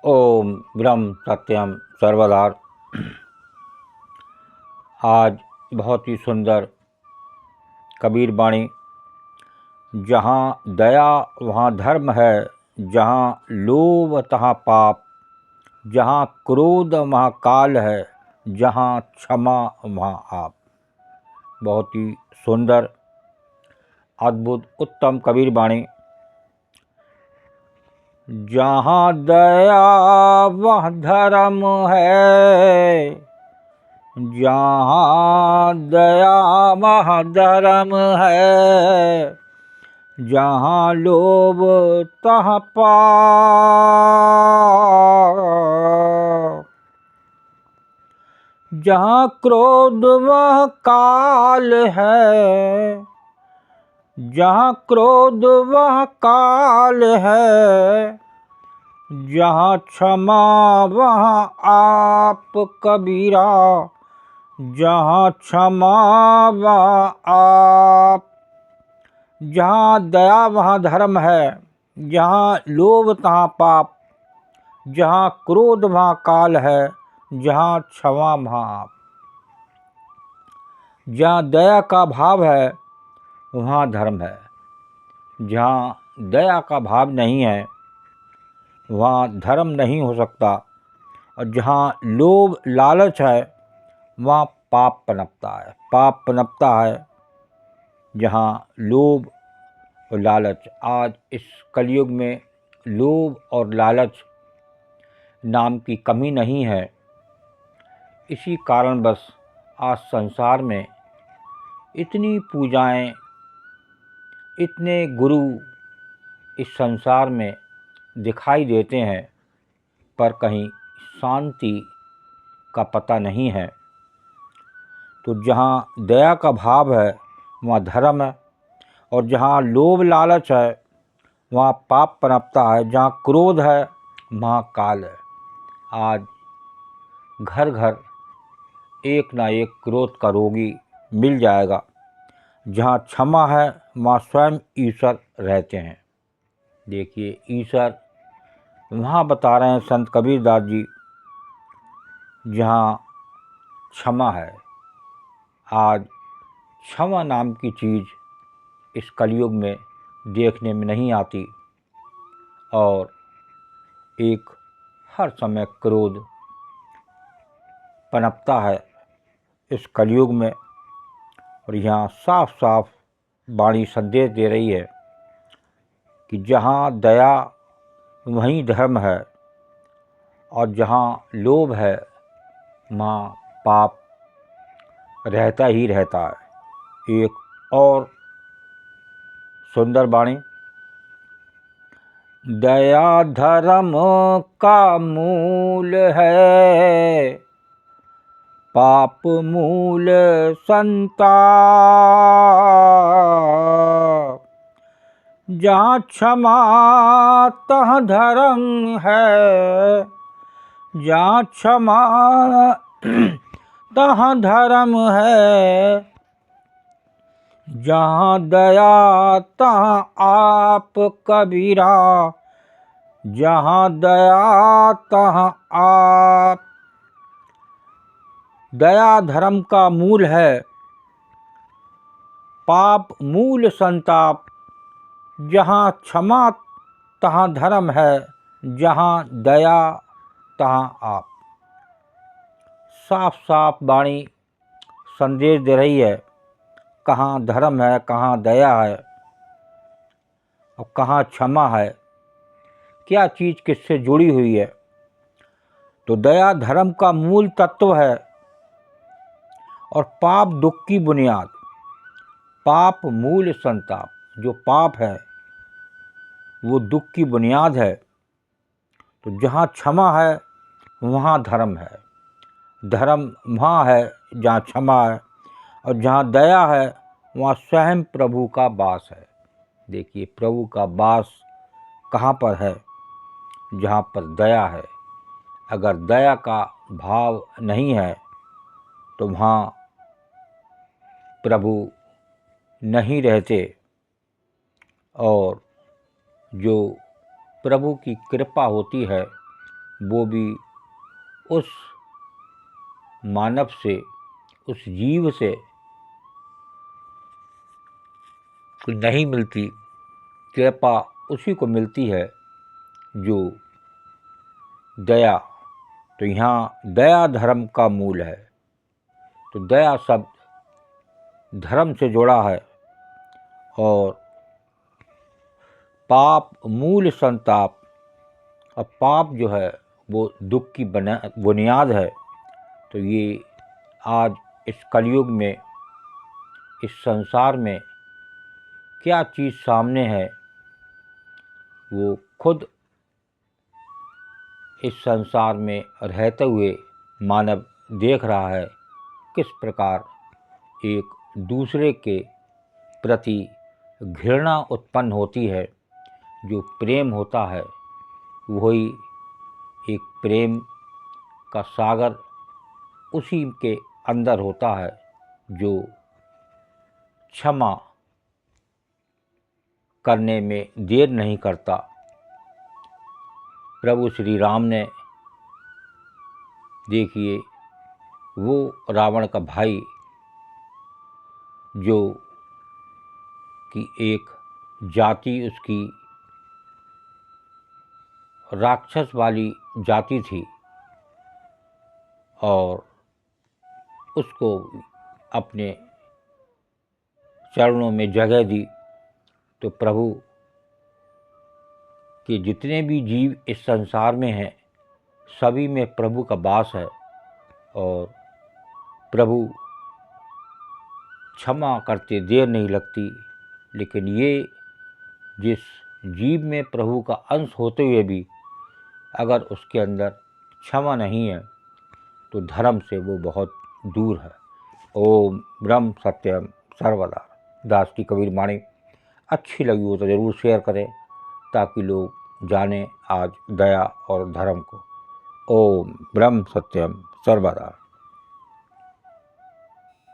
ओम ब्रह्म सत्यम सर्वदा। आज बहुत ही सुंदर कबीर वाणी। जहाँ दया वहाँ धर्म है, जहाँ लोभ तहाँ पाप, जहाँ क्रोध वहाँ काल है, जहाँ क्षमा वहाँ आप। बहुत ही सुंदर अद्भुत उत्तम कबीर वाणी। जहाँ दया वहाँ धर्म है, जहाँ दया वहाँ धर्म है, जहाँ लोभ तहाँ पाप, जहाँ क्रोध वह काल है, जहाँ क्रोध वह काल है, जहाँ क्षमा वहाँ आप कबीरा, जहाँ क्षमा वहाँ आप। जहाँ दया वहाँ धर्म है, जहाँ लोभ तहाँ पाप, जहाँ क्रोध वहाँ काल है, जहाँ क्षमा वहाँ आप। जहाँ दया का भाव है वहाँ धर्म है, जहाँ दया का भाव नहीं है वहाँ धर्म नहीं हो सकता, और जहाँ लोभ लालच है वहाँ पाप पनपता है। पाप पनपता है जहाँ लोभ और लालच। आज इस कलयुग में लोभ और लालच नाम की कमी नहीं है। इसी कारणवश आज संसार में इतनी पूजाएं, इतने गुरु इस संसार में दिखाई देते हैं, पर कहीं शांति का पता नहीं है। तो जहाँ दया का भाव है वहाँ धर्म है, और जहाँ लोभ लालच है वहाँ पाप पनपता है। जहाँ क्रोध है वहाँ काल है। आज घर घर एक ना एक क्रोध का रोगी मिल जाएगा। जहाँ क्षमा है वहाँ स्वयं ईश्वर रहते हैं। देखिए, ईश्वर वहाँ बता रहे हैं संत कबीरदास जी, जहाँ क्षमा है। आज क्षमा नाम की चीज़ इस कलयुग में देखने में नहीं आती, और एक हर समय क्रोध पनपता है इस कलयुग में। और यहाँ साफ साफ वाणी संदेश दे रही है कि जहाँ दया वहीं धर्म है, और जहाँ लोभ है वहाँ पाप रहता ही रहता है। एक और सुंदर वाणी। दया धर्म का मूल है, पाप मूल संताप। जहाँ क्षमा तहाँ धर्म है, जहाँ क्षमा तहाँ धर्म है, जहाँ दया तहाँ आप कबीरा, जहाँ दया तहाँ आप। दया धर्म का मूल है, पाप मूल संताप। जहाँ क्षमा तहाँ धर्म है, जहाँ दया तहाँ आप। साफ साफ वाणी संदेश दे रही है, कहाँ धर्म है, कहाँ दया है, और कहाँ क्षमा है, क्या चीज़ किससे जुड़ी हुई है। तो दया धर्म का मूल तत्व है, और पाप दुख की बुनियाद। पाप मूल संताप, जो पाप है वो दुख की बुनियाद है। तो जहाँ क्षमा है वहाँ धर्म है, धर्म वहाँ है जहाँ क्षमा है, और जहाँ दया है वहाँ स्वयं प्रभु का वास है। देखिए, प्रभु का वास कहाँ पर है? जहाँ पर दया है। अगर दया का भाव नहीं है तो वहाँ प्रभु नहीं रहते, और जो प्रभु की कृपा होती है वो भी उस मानव से, उस जीव से नहीं मिलती। कृपा उसी को मिलती है जो दया, तो यहाँ दया धर्म का मूल है। तो दया शब्द धर्म से जुड़ा है और पाप मूल संताप, और पाप जो है वो दुख की बुनियाद है। तो ये आज इस कलयुग में, इस संसार में क्या चीज़ सामने है, वो खुद इस संसार में रहते हुए मानव देख रहा है किस प्रकार एक दूसरे के प्रति घृणा उत्पन्न होती है। जो प्रेम होता है वही एक प्रेम का सागर उसी के अंदर होता है जो क्षमा करने में देर नहीं करता। प्रभु श्री राम ने, देखिए, वो रावण का भाई जो कि एक जाति उसकी राक्षस वाली जाति थी, और उसको अपने चरणों में जगह दी। तो प्रभु कि जितने भी जीव इस संसार में हैं सभी में प्रभु का वास है, और प्रभु क्षमा करते देर नहीं लगती। लेकिन ये जिस जीव में प्रभु का अंश होते हुए भी अगर उसके अंदर क्षमा नहीं है तो धर्म से वो बहुत दूर है। ओम ब्रह्म सत्यम सर्वदा। दास की कबीर वाणी अच्छी लगी हो तो ज़रूर शेयर करें ताकि लोग जानें आज दया और धर्म को। ओम ब्रह्म सत्यम सर्वदा।